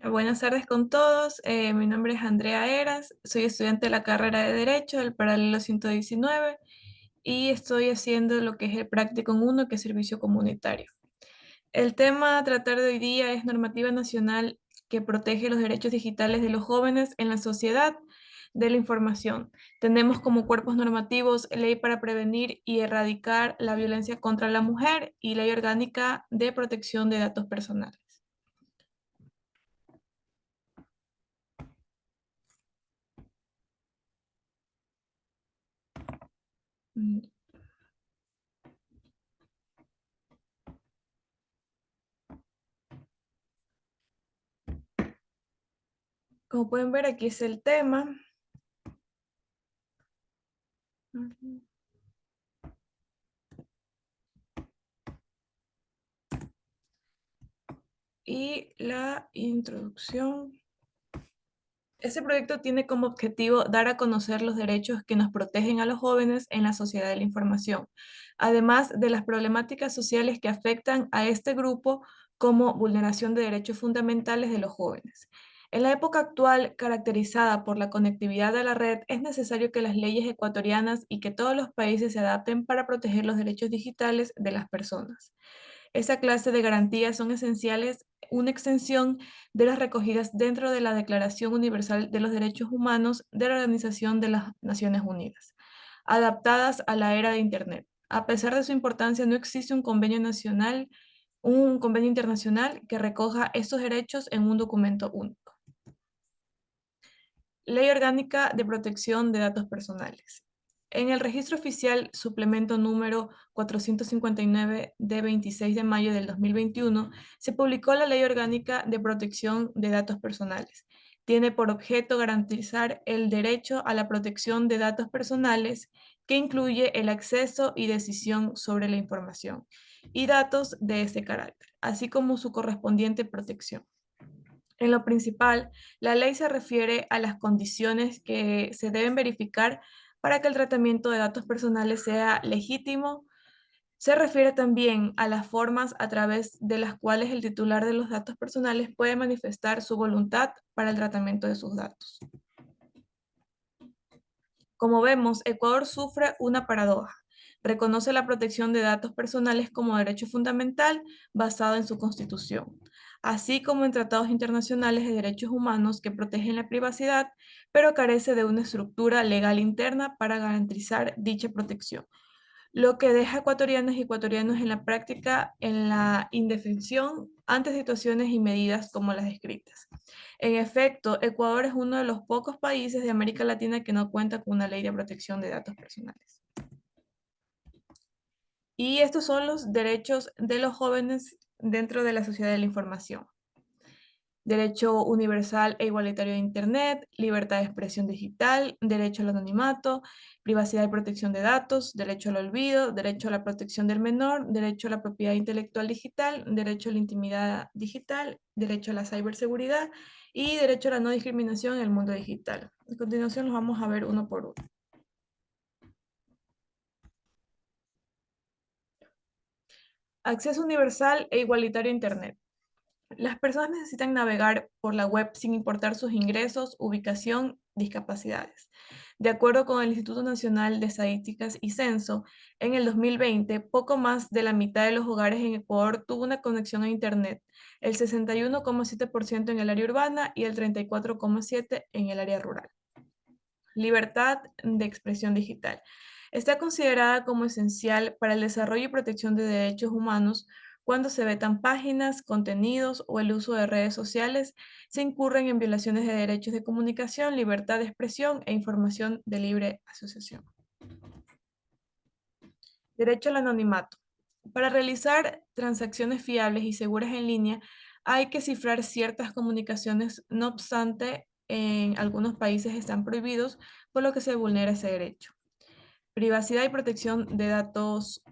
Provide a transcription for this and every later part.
Buenas tardes con todos. Mi nombre es Andrea Eras, soy estudiante de la carrera de Derecho del paralelo 119 y estoy haciendo lo que es el Practicum 1, que es servicio comunitario. El tema a tratar de hoy día es normativa nacional que protege los derechos digitales de los jóvenes en la sociedad de la información. Tenemos como cuerpos normativos Ley para prevenir y erradicar la violencia contra la mujer y Ley orgánica de protección de datos personales. Mm, Como pueden ver, aquí es el tema. Ujú. Y la introducción. Este proyecto tiene como objetivo dar a conocer los derechos que nos protegen a los jóvenes en la sociedad de la información, además de las problemáticas sociales que afectan a este grupo como vulneración de derechos fundamentales de los jóvenes. En la época actual, caracterizada por la conectividad de la red, es necesario que las leyes ecuatorianas y que todos los países se adapten para proteger los derechos digitales de las personas. Esa clase de garantías son esenciales, una extensión de las recogidas dentro de la Declaración Universal de los Derechos Humanos de la Organización de las Naciones Unidas, adaptadas a la era de Internet. A pesar de su importancia, no existe un convenio internacional que recoja estos derechos en un documento único. Ley Orgánica de Protección de Datos Personales. En el registro oficial suplemento número 459 de 26 de mayo del 2021, se publicó la Ley Orgánica de Protección de Datos Personales. Tiene por objeto garantizar el derecho a la protección de datos personales, que incluye el acceso y decisión sobre la información y datos de ese carácter, así como su correspondiente protección. En lo principal, la ley se refiere a las condiciones que se deben verificar para que el tratamiento de datos personales sea legítimo. Se refiere también a las formas a través de las cuales el titular de los datos personales puede manifestar su voluntad para el tratamiento de sus datos. Como vemos, Ecuador sufre una paradoja. Reconoce la protección de datos personales como derecho fundamental basado en su Constitución, así como en tratados internacionales de derechos humanos que protegen la privacidad, pero carece de una estructura legal interna para garantizar dicha protección, lo que deja a ecuatorianas y ecuatorianos en la práctica en la indefensión ante situaciones y medidas como las descritas. En efecto, Ecuador es uno de los pocos países de América Latina que no cuenta con una ley de protección de datos personales. Y estos son los derechos de los jóvenes dentro de la sociedad de la información. Derecho universal e igualitario de Internet, libertad de expresión digital, derecho al anonimato, privacidad y protección de datos, derecho al olvido, derecho a la protección del menor, derecho a la propiedad intelectual digital, derecho a la intimidad digital, derecho a la ciberseguridad y derecho a la no discriminación en el mundo digital. A continuación los vamos a ver uno por uno. Acceso universal e igualitario a Internet. Las personas necesitan navegar por la web sin importar sus ingresos, ubicación, discapacidades. De acuerdo con el Instituto Nacional de Estadísticas y Censo, en el 2020, poco más de la mitad de los hogares en Ecuador tuvo una conexión a Internet, el 61,7% en el área urbana y el 34,7% en el área rural. Libertad de expresión digital. Está considerada como esencial para el desarrollo y protección de derechos humanos. Cuando se vetan páginas, contenidos o el uso de redes sociales, se incurren en violaciones de derechos de comunicación, libertad de expresión e información de libre asociación. Derecho al anonimato. Para realizar transacciones fiables y seguras en línea, hay que cifrar ciertas comunicaciones. No obstante, en algunos países están prohibidos, por lo que se vulnera ese derecho. Privacidad y protección de datos.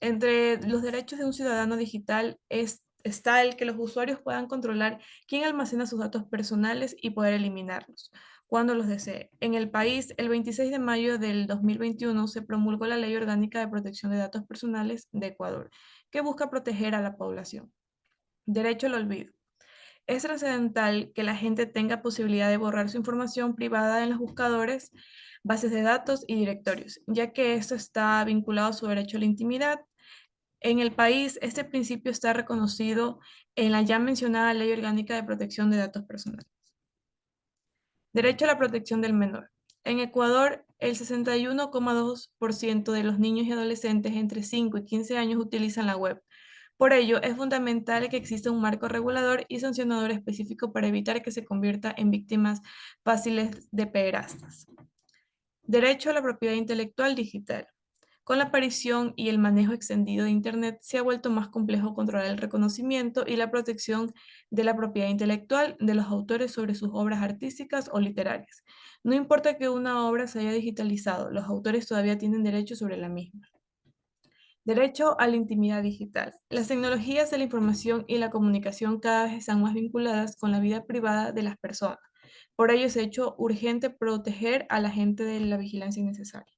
Entre los derechos de un ciudadano digital está el que los usuarios puedan controlar quién almacena sus datos personales y poder eliminarlos cuando los desee. En el país, el 26 de mayo del 2021 se promulgó la Ley Orgánica de Protección de Datos Personales de Ecuador, que busca proteger a la población. Derecho al olvido. Es trascendental que la gente tenga posibilidad de borrar su información privada en los buscadores, bases de datos y directorios, ya que esto está vinculado a su derecho a la intimidad. En el país, este principio está reconocido en la ya mencionada Ley Orgánica de Protección de Datos Personales. Derecho a la protección del menor. En Ecuador, el 61,2% de los niños y adolescentes entre 5 y 15 años utilizan la web. Por ello, es fundamental que exista un marco regulador y sancionador específico para evitar que se convierta en víctimas fáciles de pederastas. Derecho a la propiedad intelectual digital. Con la aparición y el manejo extendido de Internet, se ha vuelto más complejo controlar el reconocimiento y la protección de la propiedad intelectual de los autores sobre sus obras artísticas o literarias. No importa que una obra se haya digitalizado, los autores todavía tienen derecho sobre la misma. Derecho a la intimidad digital. Las tecnologías de la información y la comunicación cada vez están más vinculadas con la vida privada de las personas. Por ello es hecho urgente proteger a la gente de la vigilancia innecesaria.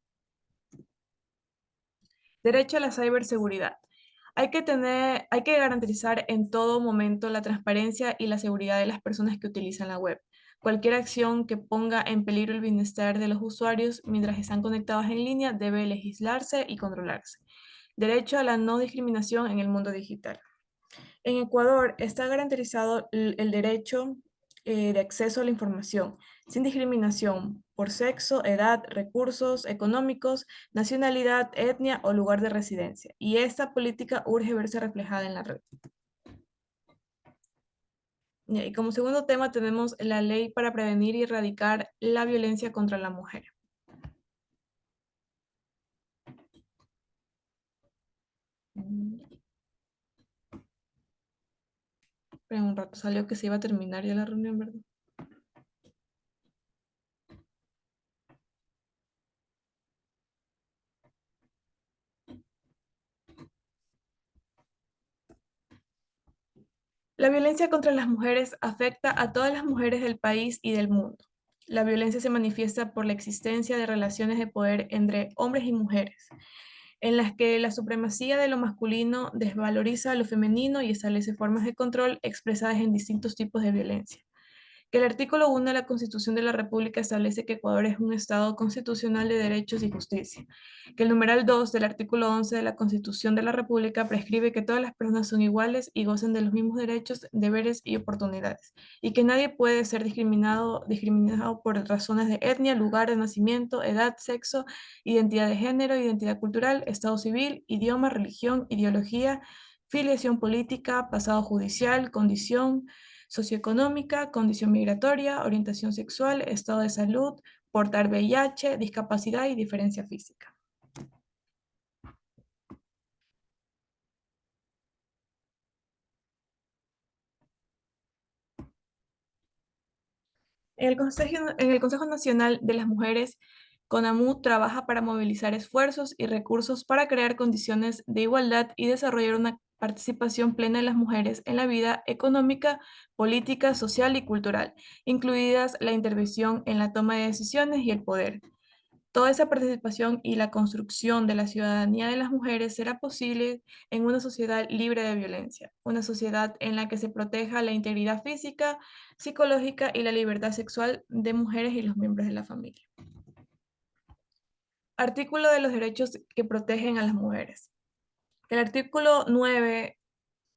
Derecho a la ciberseguridad. Hay que garantizar en todo momento la transparencia y la seguridad de las personas que utilizan la web. Cualquier acción que ponga en peligro el bienestar de los usuarios mientras están conectados en línea debe legislarse y controlarse. Derecho a la no discriminación en el mundo digital. En Ecuador está garantizado el derecho de acceso a la información, sin discriminación por sexo, edad, recursos económicos, nacionalidad, etnia o lugar de residencia. Y esta política urge verse reflejada en la red. Y como segundo tema tenemos la ley para prevenir y erradicar la violencia contra la mujer. Pero un rato salió que se iba a terminar ya la reunión, ¿verdad? La violencia contra las mujeres afecta a todas las mujeres del país y del mundo. La violencia se manifiesta por la existencia de relaciones de poder entre hombres y mujeres, en las que la supremacía de lo masculino desvaloriza lo femenino y establece formas de control expresadas en distintos tipos de violencia. Que el artículo 1 de la Constitución de la República establece que Ecuador es un Estado constitucional de derechos y justicia. Que el numeral 2 del artículo 11 de la Constitución de la República prescribe que todas las personas son iguales y gozan de los mismos derechos, deberes y oportunidades. Y que nadie puede ser discriminado por razones de etnia, lugar de nacimiento, edad, sexo, identidad de género, identidad cultural, estado civil, idioma, religión, ideología, filiación política, pasado judicial, condición socioeconómica, condición migratoria, orientación sexual, estado de salud, portar VIH, discapacidad y diferencia física. En el Consejo Nacional de las Mujeres, CONAMU trabaja para movilizar esfuerzos y recursos para crear condiciones de igualdad y desarrollar una participación plena de las mujeres en la vida económica, política, social y cultural, incluidas la intervención en la toma de decisiones y el poder. Toda esa participación y la construcción de la ciudadanía de las mujeres será posible en una sociedad libre de violencia, una sociedad en la que se proteja la integridad física, psicológica y la libertad sexual de mujeres y los miembros de la familia. Artículo de los derechos que protegen a las mujeres. El artículo 9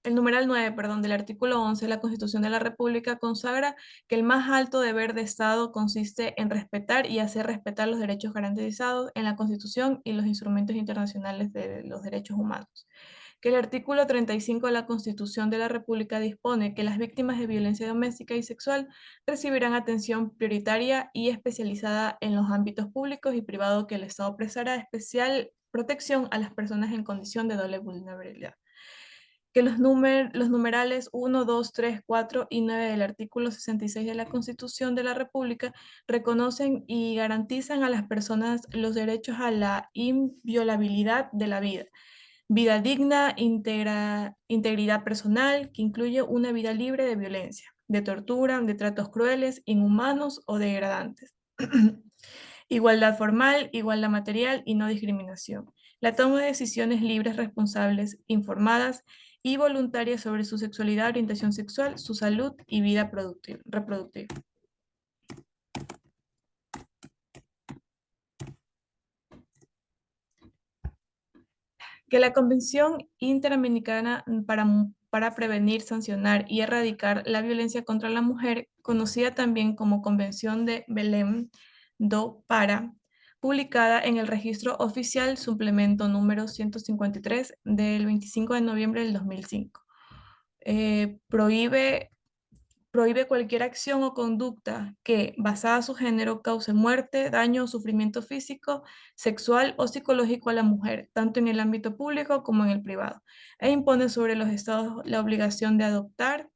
El numeral 9, perdón, del artículo 11 de la Constitución de la República consagra que el más alto deber de Estado consiste en respetar y hacer respetar los derechos garantizados en la Constitución y los instrumentos internacionales de los derechos humanos. Que el artículo 35 de la Constitución de la República dispone que las víctimas de violencia doméstica y sexual recibirán atención prioritaria y especializada en los ámbitos públicos y privados, que el Estado prestará especial protección a las personas en condición de doble vulnerabilidad. Que los numerales 1, 2, 3, 4 y 9 del artículo 66 de la Constitución de la República reconocen y garantizan a las personas los derechos a la inviolabilidad de la vida, vida digna, integridad personal, que incluye una vida libre de violencia, de tortura, de tratos crueles, inhumanos o degradantes. Igualdad formal, igualdad material y no discriminación. la toma de decisiones libres, responsables, informadas y voluntarias sobre su sexualidad, orientación sexual, su salud y vida reproductiva. Que la Convención Interamericana para prevenir, sancionar y erradicar la violencia contra la mujer, conocida también como Convención de Belém do Pará, publicada en el Registro Oficial Suplemento número 153 del 25 de noviembre del 2005. Prohíbe cualquier acción o conducta que, basada en su género, cause muerte, daño o sufrimiento físico, sexual o psicológico a la mujer, tanto en el ámbito público como en el privado, e impone sobre los estados la obligación de adoptar,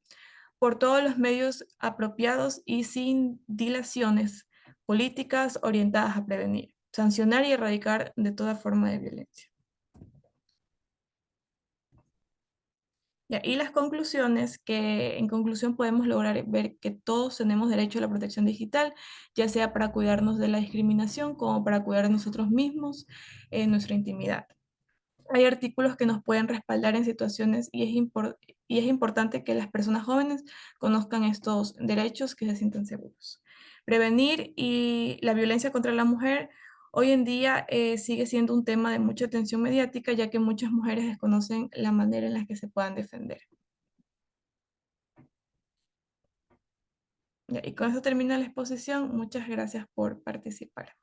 por todos los medios apropiados y sin dilaciones, políticas orientadas a prevenir, sancionar y erradicar de toda forma de violencia. Ya, y las conclusiones, que en conclusión podemos lograr ver que todos tenemos derecho a la protección digital, ya sea para cuidarnos de la discriminación como para cuidar de nosotros mismos en nuestra intimidad. Hay artículos que nos pueden respaldar en situaciones y es importante que las personas jóvenes conozcan estos derechos, que se sientan seguros. Prevenir y la violencia contra la mujer hoy en día sigue siendo un tema de mucha atención mediática, ya que muchas mujeres desconocen la manera en la que se puedan defender. Ya, y con eso termina la exposición. Muchas gracias por participar.